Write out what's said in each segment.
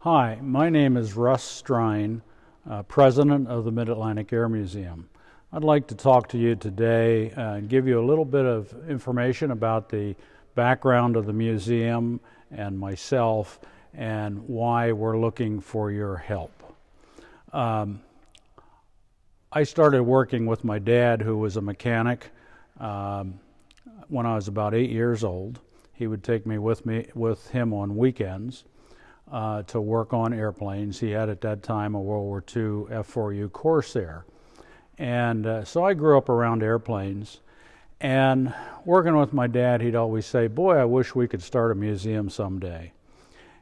Hi, my name is Russ Strine, President of the Mid-Atlantic Air Museum. I'd like to talk to you today and give you a little bit of information about the background of the museum and myself and why we're looking for your help. I started working with my dad, who was a mechanic, when I was about 8 years old. He would take me with him on weekends to work on airplanes. He had at that time a World War II F-4U Corsair. And so I grew up around airplanes. And working with my dad, he'd always say, "Boy, I wish we could start a museum someday."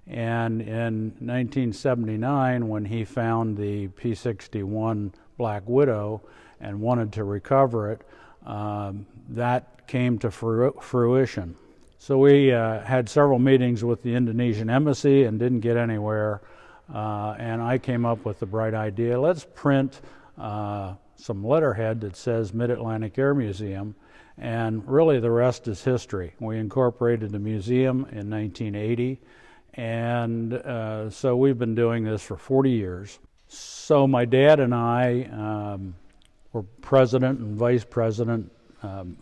And in 1979, when he found the P-61 Black Widow and wanted to recover it, that came to fruition. So we had several meetings with the Indonesian embassy and didn't get anywhere. And I came up with the bright idea, let's print some letterhead that says Mid-Atlantic Air Museum, and really the rest is history. We incorporated the museum in 1980, and so we've been doing this for 40 years. So my dad and I were president and vice president,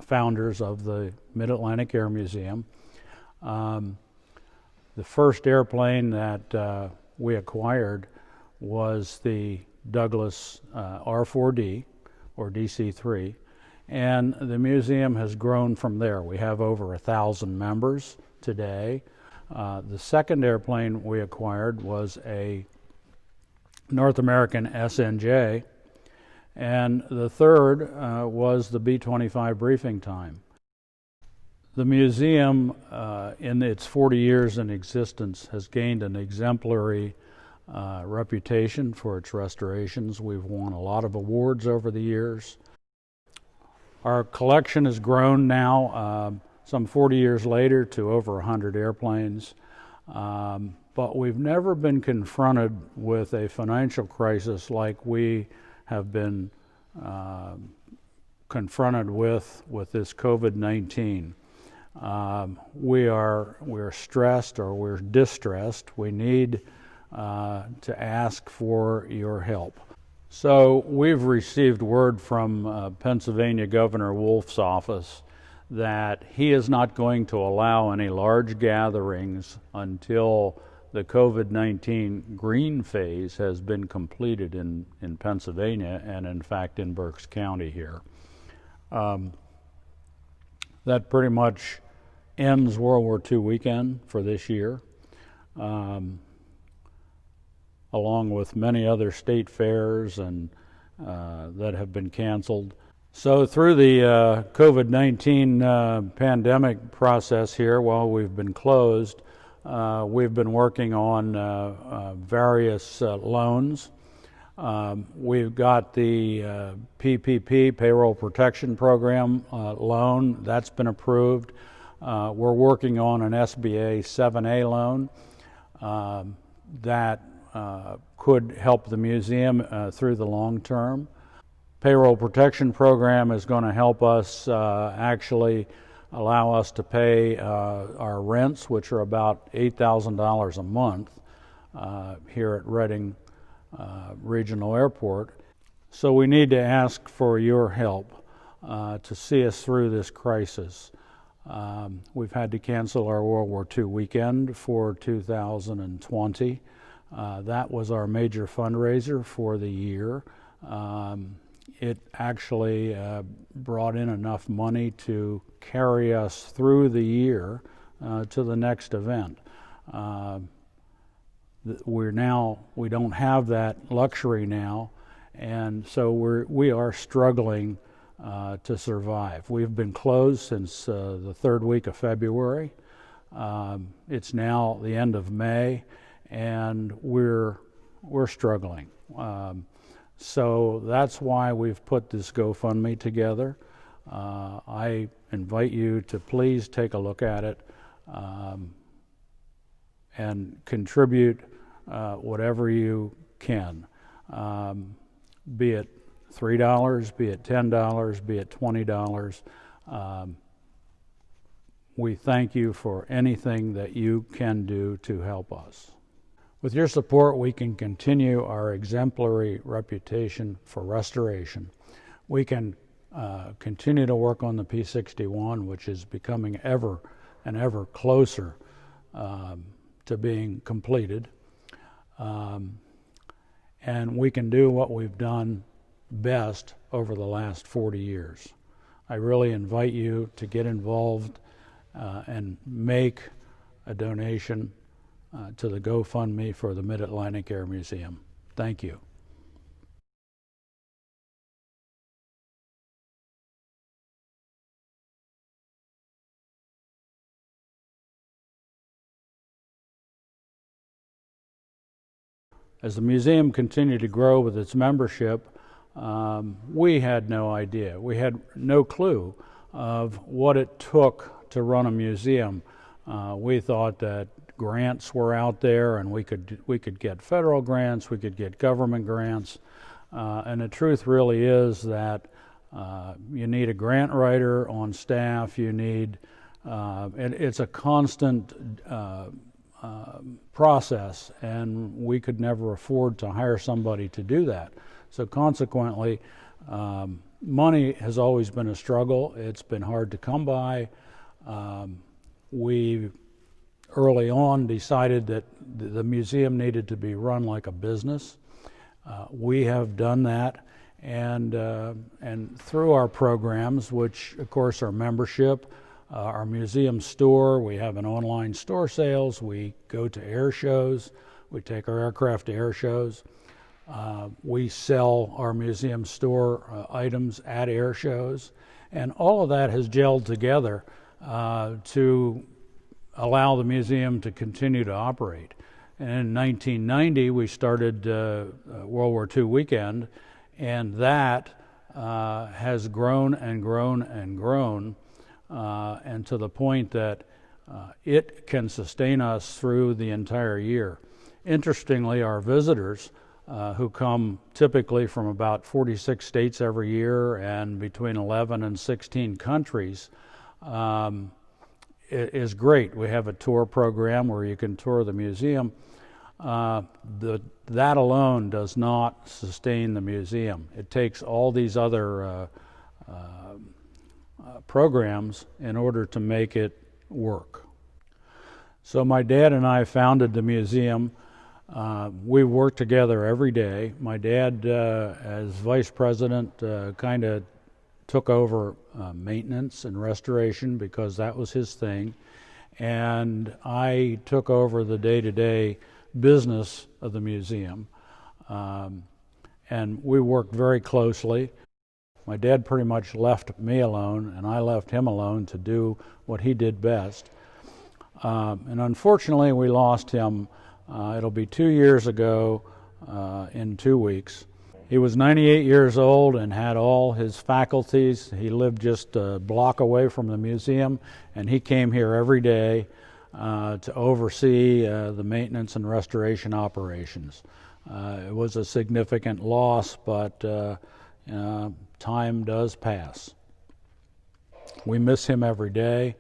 founders of the Mid-Atlantic Air Museum. The first airplane that we acquired was the Douglas R4D, or DC-3, and the museum has grown from there. We have over 1,000 members today. The second airplane we acquired was a North American SNJ, and the third was the B-25 Briefing Time. The museum, in its 40 years in existence, has gained an exemplary reputation for its restorations. We've won a lot of awards over the years. Our collection has grown now, some 40 years later, to over 100 airplanes. But we've never been confronted with a financial crisis like we have been confronted with this COVID-19. We're stressed, or we're distressed. We need to ask for your help. So we've received word from Pennsylvania Governor Wolf's office that he is not going to allow any large gatherings until the COVID-19 green phase has been completed in Pennsylvania, and in fact in Berks County here. That pretty much ends World War II weekend for this year, along with many other state fairs and that have been canceled. So through the COVID-19 pandemic process here, while we've been closed, we've been working on various loans. We've got the PPP, Payroll Protection Program loan. That's been approved. We're working on an SBA 7A loan that could help the museum through the long term. Payroll Protection Program is going to help us actually allow us to pay our rents, which are about $8,000 a month here at Reading Regional Airport. So we need to ask for your help to see us through this crisis. We've had to cancel our World War II weekend for 2020. That was our major fundraiser for the year. It actually brought in enough money to carry us through the year to the next event. We don't have that luxury now, and so we are struggling to survive. We've been closed since the third week of February. It's now the end of May, and we're struggling. So that's why we've put this GoFundMe together. I invite you to please take a look at it and contribute whatever you can, be it $3, be it $10, be it $20. We thank you for anything that you can do to help us. With your support, we can continue our exemplary reputation for restoration. We can continue to work on the P61, which is becoming ever and ever closer to being completed. And we can do what we've done best over the last 40 years. I really invite you to get involved and make a donation to the GoFundMe for the Mid-Atlantic Air Museum. Thank you. As the museum continued to grow with its membership, we had no idea. We had no clue of what it took to run a museum. We thought that grants were out there, and we could get federal grants, we could get government grants, and the truth really is that you need a grant writer on staff. You need, and it's a constant process, and we could never afford to hire somebody to do that. So consequently, money has always been a struggle. It's been hard to come by. We early on decided that the museum needed to be run like a business. We have done that, and through our programs, which of course are membership, our museum store, we have an online store sales, we go to air shows, we take our aircraft to air shows, we sell our museum store items at air shows, and all of that has gelled together to allow the museum to continue to operate. And in 1990, we started World War II weekend, and that has grown and grown and grown, and to the point that it can sustain us through the entire year. Interestingly, our visitors, who come typically from about 46 states every year and between 11 and 16 countries, is great. We have a tour program where you can tour the museum. That alone does not sustain the museum. It takes all these other programs in order to make it work. So my dad and I founded the museum. We work together every day. My dad, as vice president, kind of took over maintenance and restoration because that was his thing, and I took over the day-to-day business of the museum, and we worked very closely. My dad pretty much left me alone, and I left him alone to do what he did best, and unfortunately we lost him. It'll be 2 years ago in 2 weeks. He was 98 years old and had all his faculties. He lived just a block away from the museum, and he came here every day to oversee the maintenance and restoration operations. It was a significant loss, but time does pass. We miss him every day.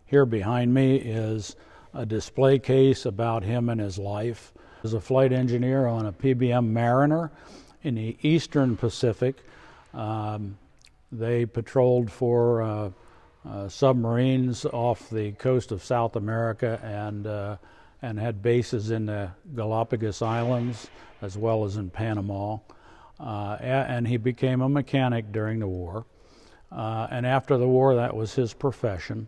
Here behind me is a display case about him and his life. He was a flight engineer on a PBM Mariner in the Eastern Pacific. They patrolled for submarines off the coast of South America and had bases in the Galapagos Islands as well as in Panama. And he became a mechanic during the war. And after the war, that was his profession.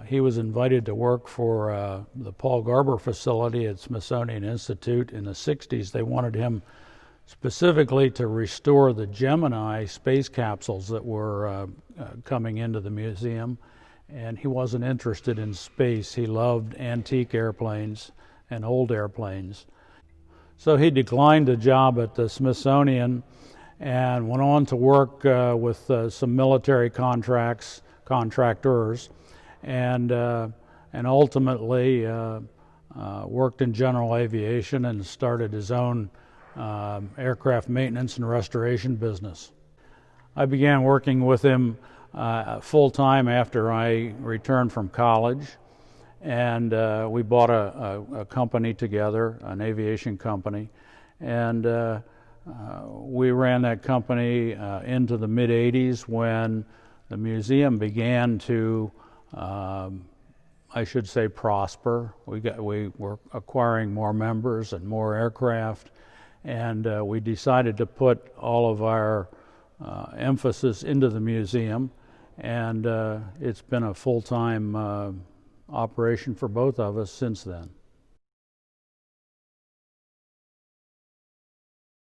He was invited to work for the Paul Garber facility at Smithsonian Institute in the 60s. They wanted him specifically to restore the Gemini space capsules that were coming into the museum, and he wasn't interested in space. He loved antique airplanes and old airplanes. So he declined a job at the Smithsonian and went on to work with some military contractors, and ultimately worked in general aviation and started his own aircraft maintenance and restoration business. I began working with him full-time after I returned from college, and we bought a company together, an aviation company, and we ran that company into the mid-'80s when the museum began to, I should say, prosper. We were acquiring more members and more aircraft, and we decided to put all of our emphasis into the museum, and it's been a full-time operation for both of us since then.